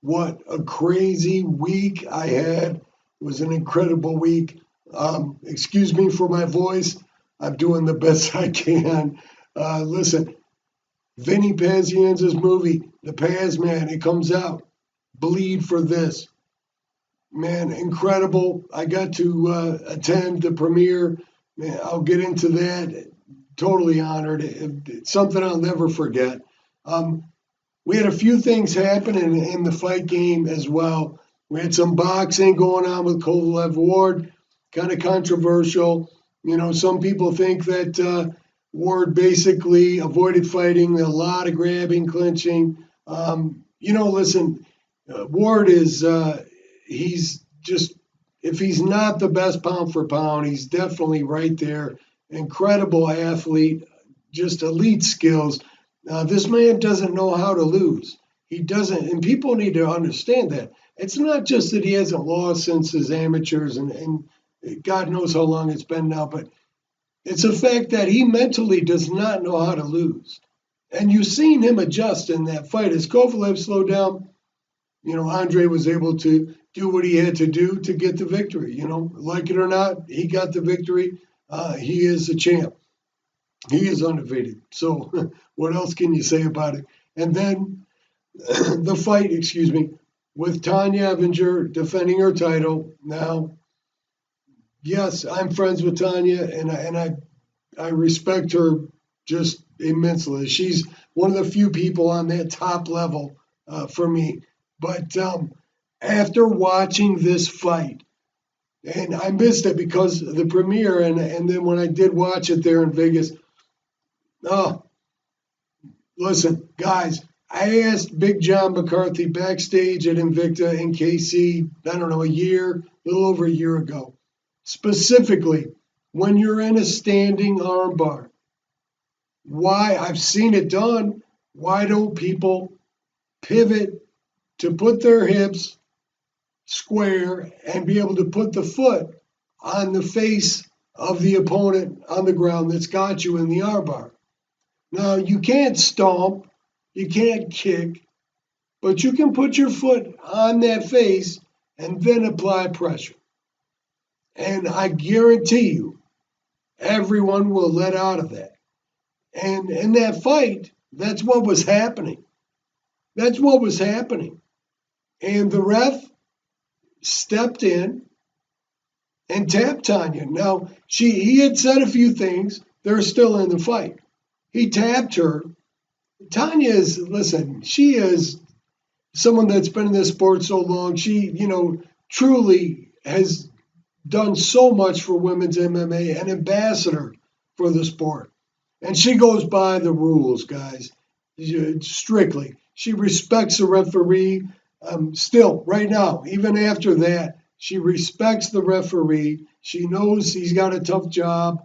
What a crazy week I had. It was an incredible week. Excuse me for my voice. I'm doing the best I can. Listen, Vinny Pazienza's movie, The Paz Man, it comes out. Bleed for this. Man, incredible. I got to attend the premiere. Man, I'll get into that. Totally honored. It's something I'll never forget. Um, we had a few things happen in the fight game as well. We had some boxing going on with Kovalev Ward, kind of controversial. Some people think that Ward basically avoided fighting, a lot of grabbing, clinching. Listen, Ward is, he's just, if he's not the best pound for pound, he's definitely right there. Incredible athlete, just elite skills. This man doesn't know how to lose. He doesn't, and people need to understand that. It's not just that he hasn't lost since his amateurs, and God knows how long it's been now, but it's a fact that he mentally does not know how to lose. And you've seen him adjust in that fight. As Kovalev slowed down, Andre was able to do what he had to do to get the victory. Like it or not, he got the victory. He is a champ. He is undefeated. So what else can you say about it? And then the fight, excuse me, with Tanya Evinger defending her title. Now, yes, I'm friends with Tanya, and I respect her just immensely. She's one of the few people on that top level for me. But after watching this fight, and I missed it because of the premiere, and then when I did watch it there in Vegas, oh, listen, guys, I asked Big John McCarthy backstage at Invicta in KC, I don't know, a little over a year ago, specifically when you're in a standing armbar, why, I've seen it done, why don't people pivot to put their hips square and be able to put the foot on the face of the opponent on the ground that's got you in the armbar? Now, you can't stomp, you can't kick, but you can put your foot on that face and then apply pressure. And I guarantee you, everyone will let out of that. And in that fight, that's what was happening. That's what was happening. And the ref stepped in and tapped Tanya. Now, he had said a few things. They're still in the fight. He tapped her. Tanya is, listen, she is someone that's been in this sport so long. She, truly has done so much for women's MMA, an ambassador for the sport. And she goes by the rules, guys, strictly. She respects the referee. Still, right now, even after that, she respects the referee. She knows he's got a tough job.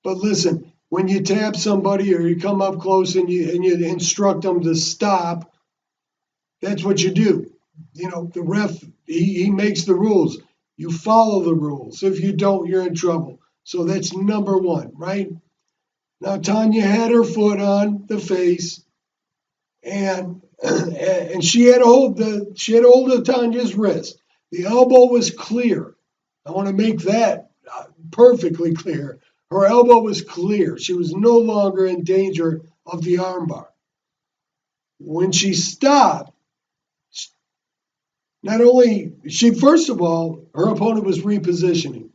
But listen, when you tap somebody or you come up close and you instruct them to stop, that's what you do. The ref, he makes the rules. You follow the rules. If you don't, you're in trouble. So that's number one, right? Now, Tanya had her foot on the face, and she had hold of Tanya's wrist. The elbow was clear. I want to make that perfectly clear. Her elbow was clear. She was no longer in danger of the armbar. When she stopped, not only first of all, her opponent was repositioning,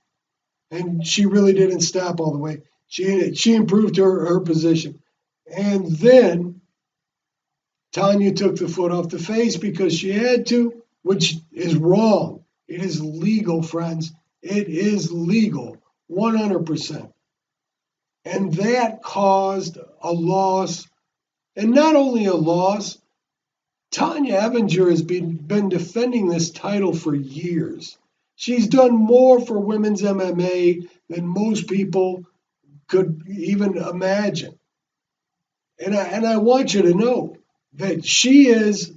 and she really didn't stop all the way. She improved her position, and then Tanya took the foot off the face because she had to, which is wrong. It is legal, friends. It is legal, 100%. And that caused a loss, and not only a loss. Tanya Evinger has been defending this title for years. She's done more for women's MMA than most people could even imagine. And I want you to know that she's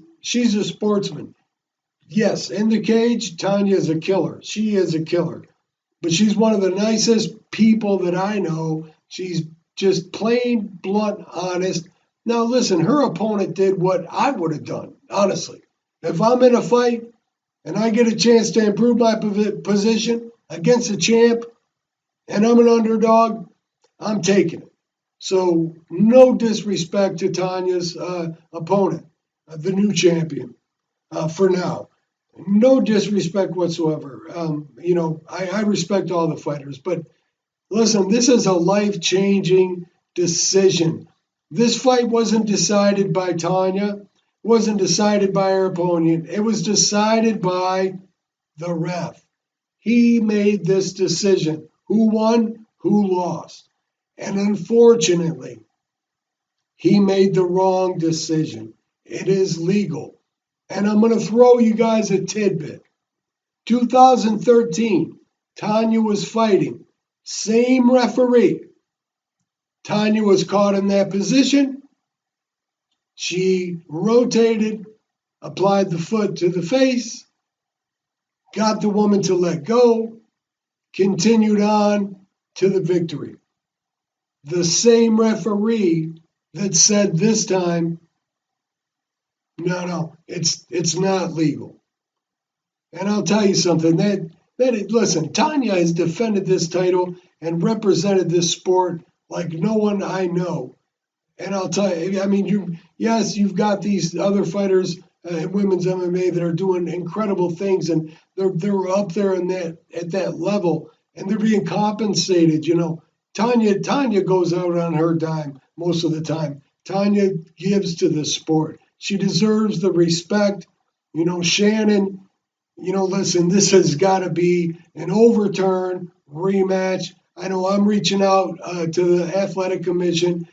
a sportsman. Yes, in the cage, Tanya is a killer. She is a killer. But she's one of the nicest people that I know. She's just plain, blunt, honest. Now, listen, her opponent did what I would have done, honestly. If I'm in a fight and I get a chance to improve my position against a champ and I'm an underdog, I'm taking it. So no disrespect to Tanya's opponent, the new champion, for now. No disrespect whatsoever. I respect all the fighters, but listen, this is a life-changing decision. This fight wasn't decided by Tanya, wasn't decided by her opponent. It was decided by the ref. He made this decision. Who won? Who lost? And unfortunately, he made the wrong decision. It is legal. And I'm going to throw you guys a tidbit. 2013, Tanya was fighting. Same referee. Tanya was caught in that position. She rotated, applied the foot to the face, got the woman to let go, continued on to the victory. The same referee that said this time, no, it's not legal. And I'll tell you something, listen, Tanya has defended this title and represented this sport like no one I know. And I'll tell you, I mean, you've got these other fighters in women's MMA that are doing incredible things, and they're up there in at that level, and they're being compensated. Tanya goes out on her dime most of the time. Tanya gives to the sport. She deserves the respect. Shannon. Listen, this has got to be an overturn rematch. I know I'm reaching out to the athletic commission.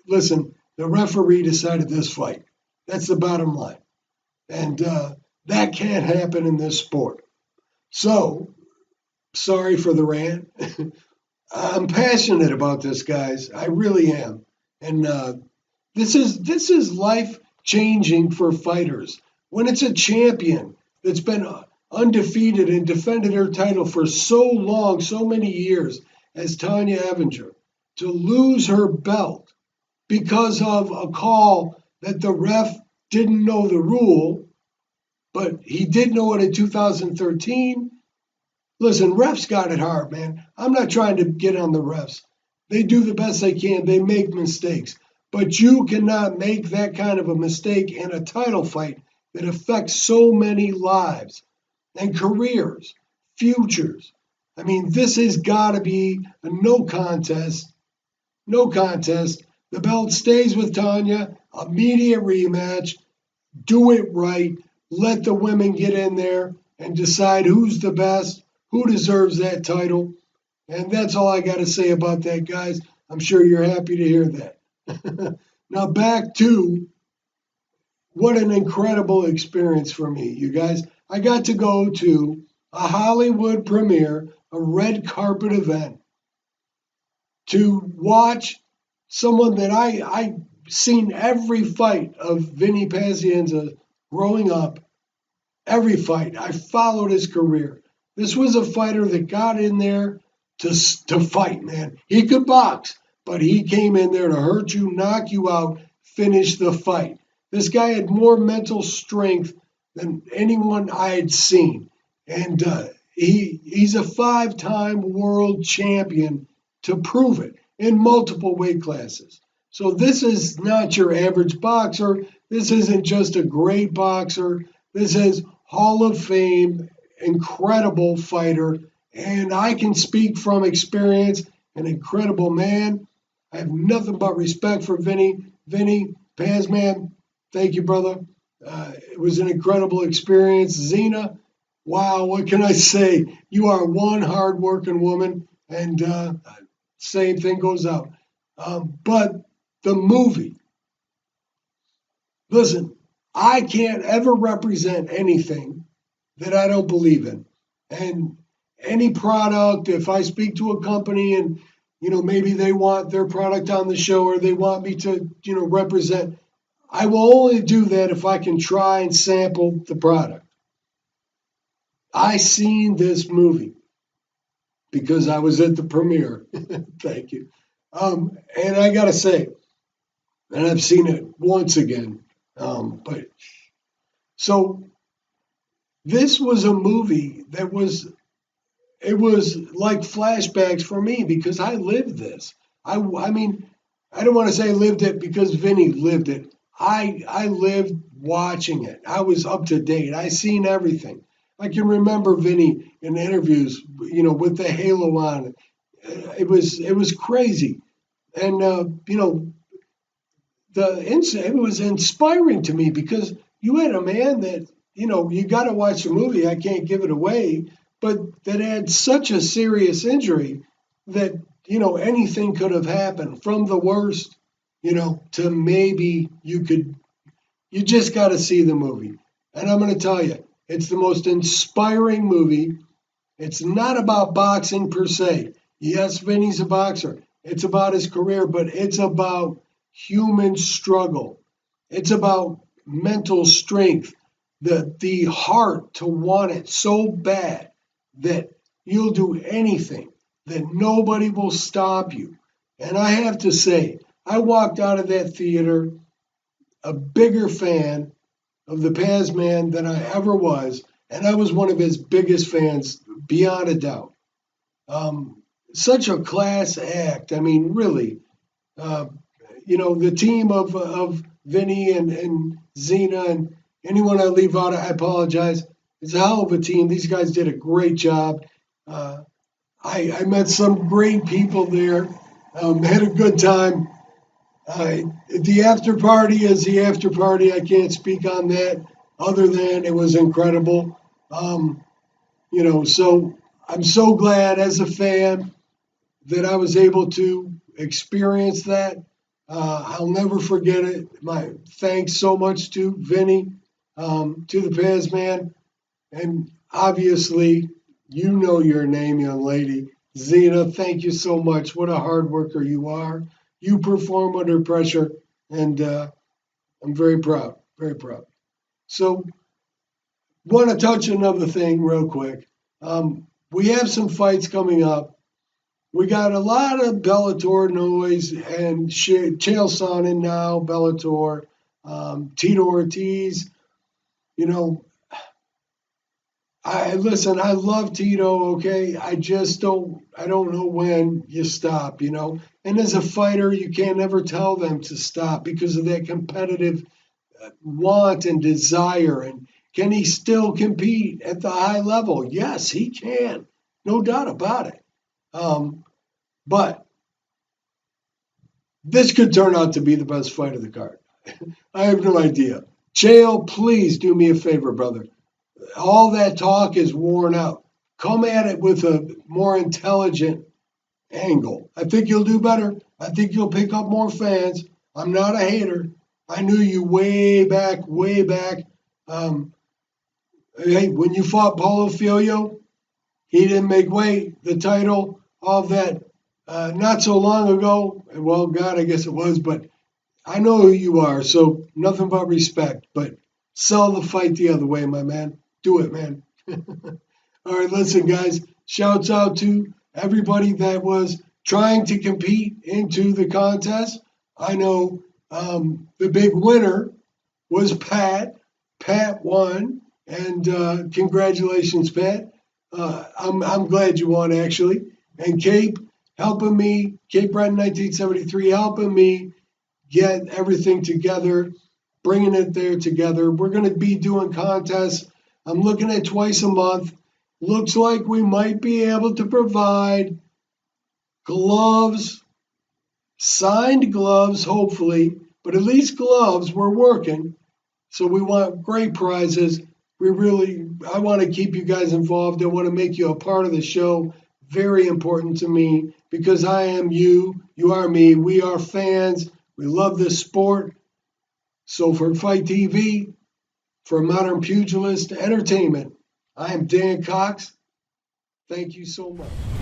Listen, the referee decided this fight. That's the bottom line. And that can't happen in this sport. So, sorry for the rant. I'm passionate about this, guys. I really am. And this is life changing for fighters. When it's a champion that's been undefeated and defended her title for so long, so many years, as Tanya Evinger, to lose her belt because of a call that the ref didn't know the rule, but he did know it in 2013. Listen, refs got it hard, man. I'm not trying to get on the refs. They do the best they can. They make mistakes. But you cannot make that kind of a mistake in a title fight that affects so many lives and careers, futures. I mean, this has got to be a no contest. No contest. The belt stays with Tanya. Immediate rematch. Do it right. Let the women get in there and decide who's the best, who deserves that title. And that's all I got to say about that, guys. I'm sure you're happy to hear that. Now, back to what an incredible experience for me, you guys. I got to go to a Hollywood premiere, a red carpet event, to watch someone that I seen every fight of Vinny Pazienza growing up, every fight. I followed his career. This was a fighter that got in there to fight, man. He could box, but he came in there to hurt you, knock you out, finish the fight. This guy had more mental strength than anyone I had seen. And he's a 5-time world champion to prove it in multiple weight classes. So this is not your average boxer. This isn't just a great boxer. This is Hall of Fame, incredible fighter. And I can speak from experience, an incredible man. I have nothing but respect for Vinny. Vinny, Paz, man, thank you, brother. It was an incredible experience. Zena, wow, what can I say? You are one hard-working woman, and same thing goes out. But the movie, listen, I can't ever represent anything that I don't believe in. And any product, if I speak to a company and, maybe they want their product on the show or they want me to, represent, I will only do that if I can try and sample the product. I seen this movie because I was at the premiere. Thank you. And I got to say, and I've seen it once again, but So this was a movie that it was like flashbacks for me because I lived this. I mean, I don't want to say lived it because Vinny lived it. I lived watching it. I was up to date. I seen everything. I can remember Vinny in interviews, with the halo on. It was crazy, and it was inspiring to me because you had a man that you got to watch the movie. I can't give it away, but that had such a serious injury that anything could have happened from the worst, to maybe you just got to see the movie. And I'm going to tell you, it's the most inspiring movie. It's not about boxing per se. Yes, Vinny's a boxer. It's about his career, but it's about human struggle. It's about mental strength, the heart to want it so bad that you'll do anything, that nobody will stop you. And I have to say, I walked out of that theater a bigger fan of the Paz man than I ever was, and I was one of his biggest fans, beyond a doubt. Um, Such a class act. I mean, really, uh, the team of Vinny and Zena and anyone I leave out, I apologize. It's a hell of a team. These guys did a great job. Uh, I met some great people there. Had a good time. The after party is the after party. I can't speak on that other than it was incredible. Um, so I'm so glad as a fan that I was able to experience that. I'll never forget it. My thanks so much to Vinny, to the Paz man, and obviously, your name, young lady. Zena, thank you so much. What a hard worker you are. You perform under pressure, and I'm very proud, very proud. So, want to touch another thing real quick. We have some fights coming up. We got a lot of Bellator noise and Chael Sonnen now, Bellator, Tito Ortiz. You know, I listen. I love Tito. Okay, I don't know when you stop. And as a fighter, you can't ever tell them to stop because of that competitive want and desire. And can he still compete at the high level? Yes, he can. No doubt about it. Um, but this could turn out to be the best fight of the card. I have no idea. Chael, please do me a favor, brother. All that talk is worn out. Come at it with a more intelligent angle. I think you'll do better. I think you'll pick up more fans. I'm not a hater. I knew you way back, way back. Um, hey, when you fought Paulo Filho, he didn't make weight. The title, all that, not so long ago. Well, God, I guess it was, but I know who you are, so nothing but respect. But sell the fight the other way, my man. Do it, man. All right, listen, guys. Shouts out to everybody that was trying to compete into the contest. I know the big winner was Pat. Pat won, and congratulations, Pat. I'm glad you won, actually. And Cape helping me, Cape Breton 1973 helping me get everything together, bringing it there together. We're going to be doing contests. I'm looking at twice a month. Looks like we might be able to provide gloves, signed gloves, hopefully, but at least gloves. We're working. So we want great prizes. I want to keep you guys involved. I want to make you a part of the show. Very important to me because I am you. You are me. We are fans. We love this sport. So for Fight TV, for Modern Pugilist Entertainment, I am Dan Cox. Thank you so much.